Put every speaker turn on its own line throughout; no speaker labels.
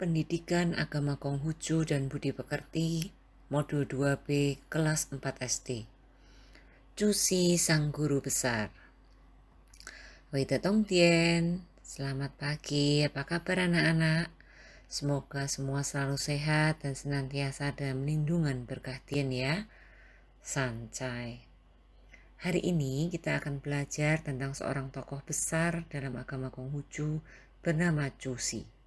Pendidikan Agama Konghucu dan Budi Pekerti, Modul 2B, Kelas 4 SD. Cusi Sang Guru Besar. Wei Tetong Tien, selamat pagi, apa kabar anak-anak? Semoga semua selalu sehat dan senantiasa dalam lindungan berkah Tien ya. Sancai. Hari ini kita akan belajar tentang seorang tokoh besar dalam agama Konghucu bernama Cusi.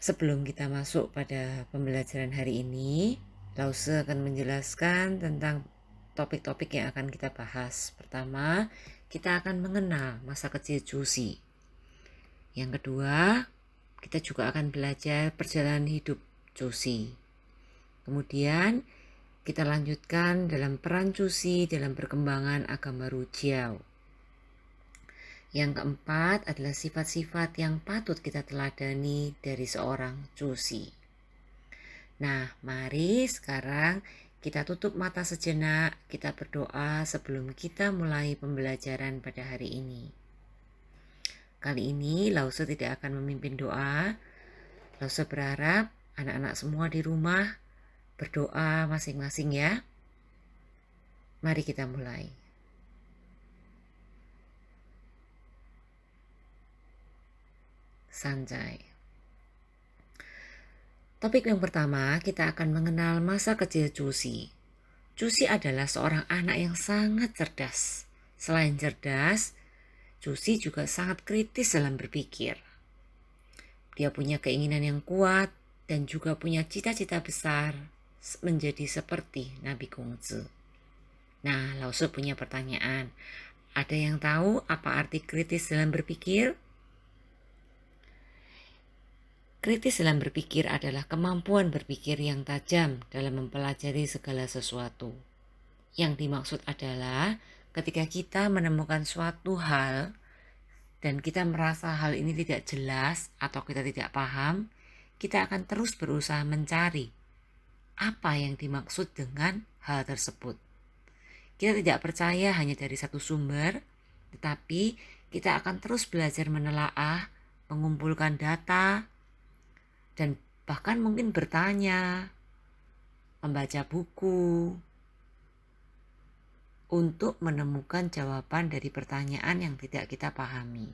Sebelum kita masuk pada pembelajaran hari ini, Lause akan menjelaskan tentang topik-topik yang akan kita bahas. Pertama, kita akan mengenal masa kecil Cusi. Yang kedua, kita juga akan belajar perjalanan hidup Cusi. Kemudian, kita lanjutkan dalam peran Cusi dalam perkembangan agama Rujiao. Yang keempat adalah sifat-sifat yang patut kita teladani dari seorang Cusi. Nah, mari sekarang kita tutup mata sejenak, kita berdoa sebelum kita mulai pembelajaran pada hari ini. Kali ini Lause tidak akan memimpin doa. Lause berharap anak-anak semua di rumah berdoa masing-masing ya. Mari kita mulai. Sanjay. Topik yang pertama, kita akan mengenal masa kecil Cusi. Cusi adalah seorang anak yang sangat cerdas. Selain cerdas, Cusi juga sangat kritis dalam berpikir. Dia punya keinginan yang kuat dan juga punya cita-cita besar menjadi seperti Nabi Kongzi. Nah, Lause punya pertanyaan. Ada yang tahu apa arti kritis dalam berpikir? Kritis dalam berpikir adalah kemampuan berpikir yang tajam dalam mempelajari segala sesuatu. Yang dimaksud adalah ketika kita menemukan suatu hal dan kita merasa hal ini tidak jelas atau kita tidak paham, kita akan terus berusaha mencari apa yang dimaksud dengan hal tersebut. Kita tidak percaya hanya dari satu sumber, tetapi kita akan terus belajar menelaah, mengumpulkan data, dan bahkan mungkin bertanya, membaca buku, untuk menemukan jawaban dari pertanyaan yang tidak kita pahami.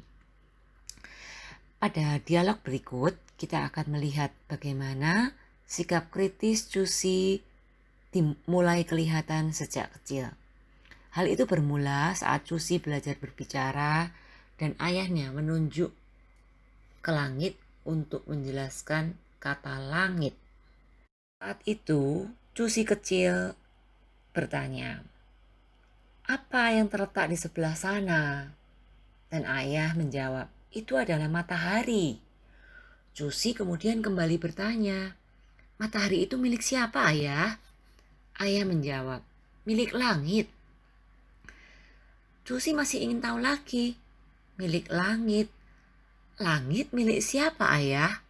Pada dialog berikut, kita akan melihat bagaimana sikap kritis Cusi dimulai kelihatan sejak kecil. Hal itu bermula saat Cusi belajar berbicara dan ayahnya menunjuk ke langit untuk menjelaskan kata langit. Saat itu, Cusi kecil bertanya, "Apa yang terletak di sebelah sana?" Dan ayah menjawab, "Itu adalah matahari." Cusi kemudian kembali bertanya, "Matahari itu milik siapa, ayah?" Ayah menjawab, "Milik langit." Cusi masih ingin tahu lagi, "Milik langit? Langit milik siapa, ayah?"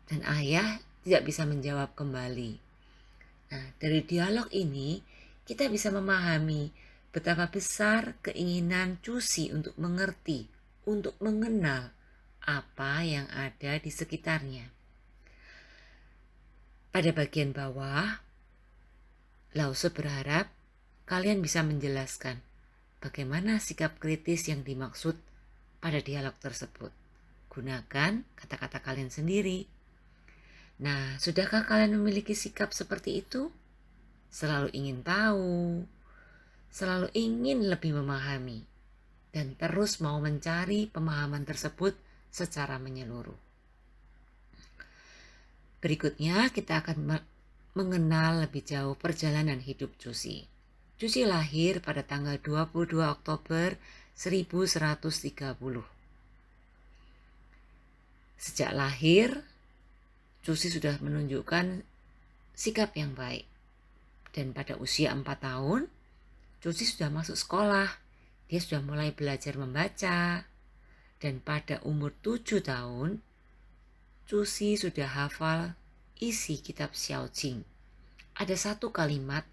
Dan ayah tidak bisa menjawab kembali. Nah, dari dialog ini kita bisa memahami betapa besar keinginan Cusi untuk mengerti, untuk mengenal apa yang ada di sekitarnya. Pada bagian bawah, Lause berharap kalian bisa menjelaskan bagaimana sikap kritis yang dimaksud pada dialog tersebut. Gunakan kata-kata kalian sendiri. Nah, sudahkah kalian memiliki sikap seperti itu? Selalu ingin tahu, selalu ingin lebih memahami, dan terus mau mencari pemahaman tersebut secara menyeluruh. Berikutnya kita akan mengenal lebih jauh perjalanan hidup Cusi. Cusi lahir pada tanggal 22 Oktober 1130. Sejak lahir, Cusi sudah menunjukkan sikap yang baik. Dan pada usia 4 tahun, Cusi sudah masuk sekolah. Dia sudah mulai belajar membaca. Dan pada umur 7 tahun, Cusi sudah hafal isi kitab Xiao Jing. Ada satu kalimat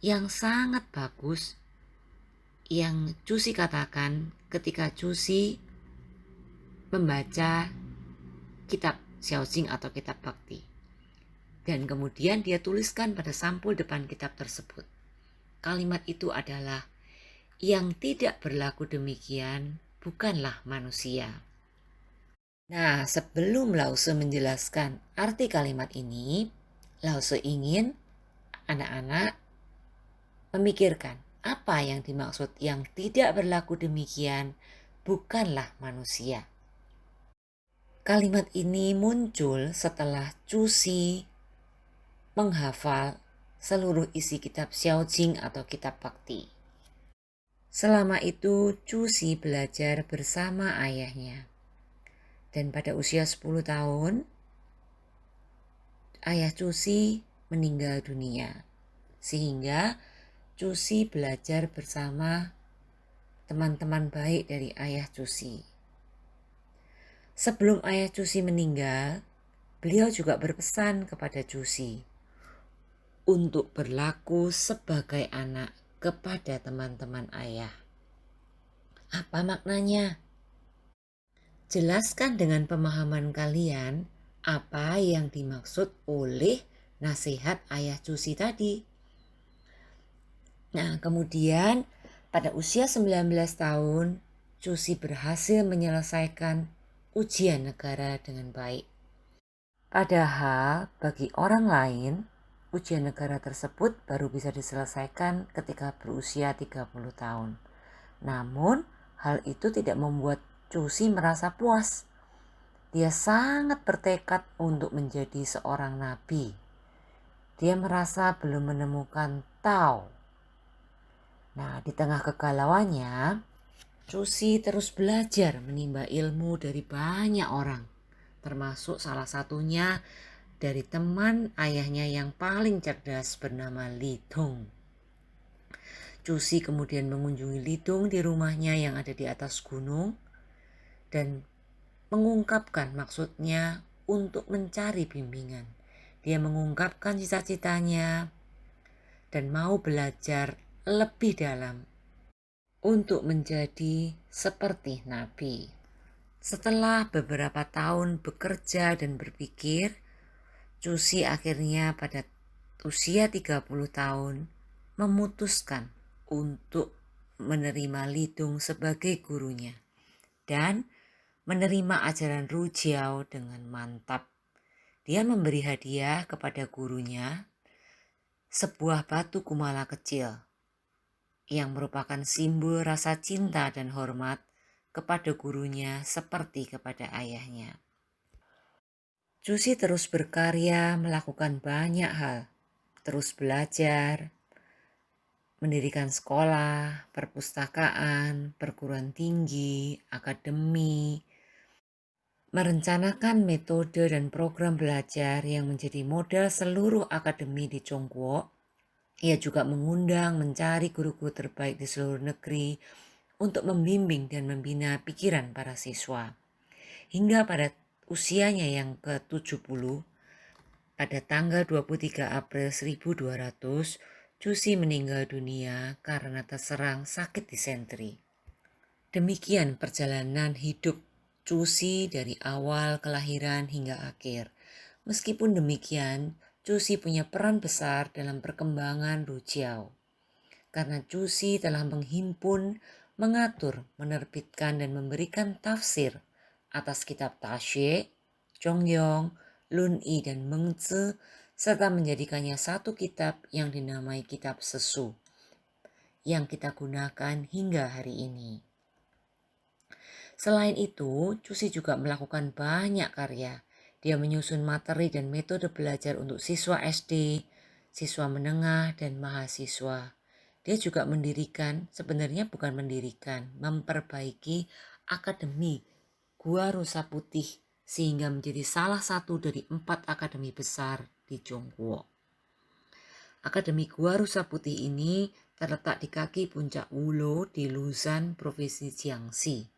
yang sangat bagus yang Cusi katakan ketika Cusi membaca kitab Xiaojing atau kitab Bakti. Dan kemudian dia tuliskan pada sampul depan kitab tersebut. Kalimat itu adalah, yang tidak berlaku demikian bukanlah manusia. Nah, sebelum Lao Tzu menjelaskan arti kalimat ini, Lao Tzu ingin anak-anak memikirkan apa yang dimaksud yang tidak berlaku demikian bukanlah manusia. Kalimat ini muncul setelah Chu Xi menghafal seluruh isi kitab Xiaojing atau kitab Bakti. Selama itu Chu Xi belajar bersama ayahnya. Dan pada usia 10 tahun, ayah Chu Xi meninggal dunia. Sehingga Chu Xi belajar bersama teman-teman baik dari ayah Chu Xi. Sebelum ayah Chu Xi meninggal, beliau juga berpesan kepada Chu Xi untuk berlaku sebagai anak kepada teman-teman ayah. Apa maknanya? Jelaskan dengan pemahaman kalian apa yang dimaksud oleh nasihat ayah Chu Xi tadi. Nah, kemudian pada usia 19 tahun, Chu Xi berhasil menyelesaikan ujian negara dengan baik. Padahal bagi orang lain, ujian negara tersebut baru bisa diselesaikan ketika berusia 30 tahun. Namun, hal itu tidak membuat Chu Xi merasa puas. Dia sangat bertekad untuk menjadi seorang nabi. Dia merasa belum menemukan Tao. Nah, di tengah kegalauannya, Chu Xi terus belajar menimba ilmu dari banyak orang, termasuk salah satunya dari teman ayahnya yang paling cerdas bernama Li Dong. Chu Xi kemudian mengunjungi Li Dong di rumahnya yang ada di atas gunung dan mengungkapkan maksudnya untuk mencari bimbingan. Dia mengungkapkan cita-citanya dan mau belajar lebih dalam untuk menjadi seperti Nabi. Setelah beberapa tahun bekerja dan berpikir, Chu Xi akhirnya pada usia 30 tahun memutuskan untuk menerima Li Dong sebagai gurunya dan menerima ajaran Ru Jiao dengan mantap. Dia memberi hadiah kepada gurunya sebuah batu kumala kecil yang merupakan simbol rasa cinta dan hormat kepada gurunya seperti kepada ayahnya. Chu Xi terus berkarya melakukan banyak hal, terus belajar, mendirikan sekolah, perpustakaan, perguruan tinggi, akademi, merencanakan metode dan program belajar yang menjadi modal seluruh akademi di Zhongguo. Ia juga mengundang mencari guru-guru terbaik di seluruh negeri untuk membimbing dan membina pikiran para siswa. Hingga pada usianya yang ke-70, pada tanggal 23 April 1200, Chu Xi meninggal dunia karena terserang sakit disentri. Demikian perjalanan hidup Chu Xi dari awal kelahiran hingga akhir. Meskipun demikian, Chu Xi punya peran besar dalam perkembangan Ru Jiao. Karena Chu Xi telah menghimpun, mengatur, menerbitkan dan memberikan tafsir atas kitab Taxue, Zhongyong, Lun Yi dan Meng Zi, serta menjadikannya satu kitab yang dinamai kitab Sesu yang kita gunakan hingga hari ini. Selain itu, Chu Xi juga melakukan banyak karya. Dia menyusun materi dan metode belajar untuk siswa SD, siswa menengah, dan mahasiswa. Dia juga memperbaiki akademi Gua Rusa Putih sehingga menjadi salah satu dari 4 akademi besar di Zhongguo. Akademi Gua Rusa Putih ini terletak di kaki puncak Wulo di Luzan, Provinsi Jiangxi.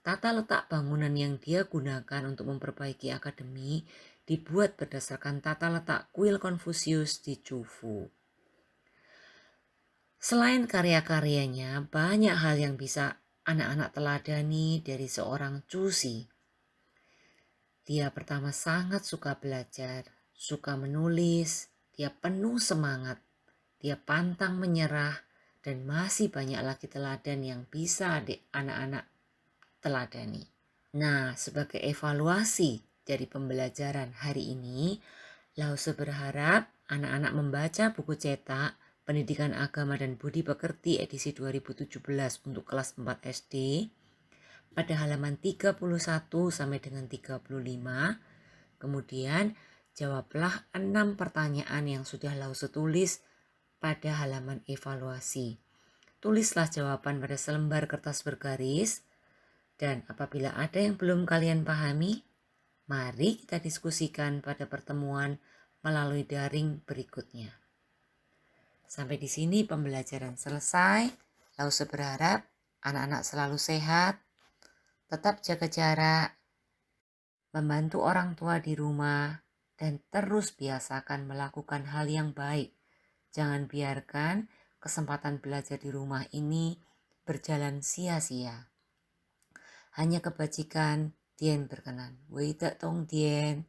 Tata letak bangunan yang dia gunakan untuk memperbaiki akademi dibuat berdasarkan tata letak kuil Konfusius di Chufu. Selain karya-karyanya, banyak hal yang bisa anak-anak teladani dari seorang Chu Xi. Dia pertama sangat suka belajar, suka menulis, dia penuh semangat, dia pantang menyerah, dan masih banyak lagi teladan yang bisa anak-anak teladani. Nah, sebagai evaluasi dari pembelajaran hari ini, Lause berharap anak-anak membaca buku cetak Pendidikan Agama dan Budi Pekerti edisi 2017 untuk kelas 4 SD pada halaman 31 sampai dengan 35. Kemudian jawablah 6 pertanyaan yang sudah Lause tulis pada halaman evaluasi. Tulislah jawaban pada selembar kertas bergaris, dan apabila ada yang belum kalian pahami, mari kita diskusikan pada pertemuan melalui daring berikutnya. Sampai di sini pembelajaran selesai. Lause berharap anak-anak selalu sehat, tetap jaga jarak, membantu orang tua di rumah, dan terus biasakan melakukan hal yang baik. Jangan biarkan kesempatan belajar di rumah ini berjalan sia-sia. Hanya kebajikan Tien berkenan. Wei tak tong Tien.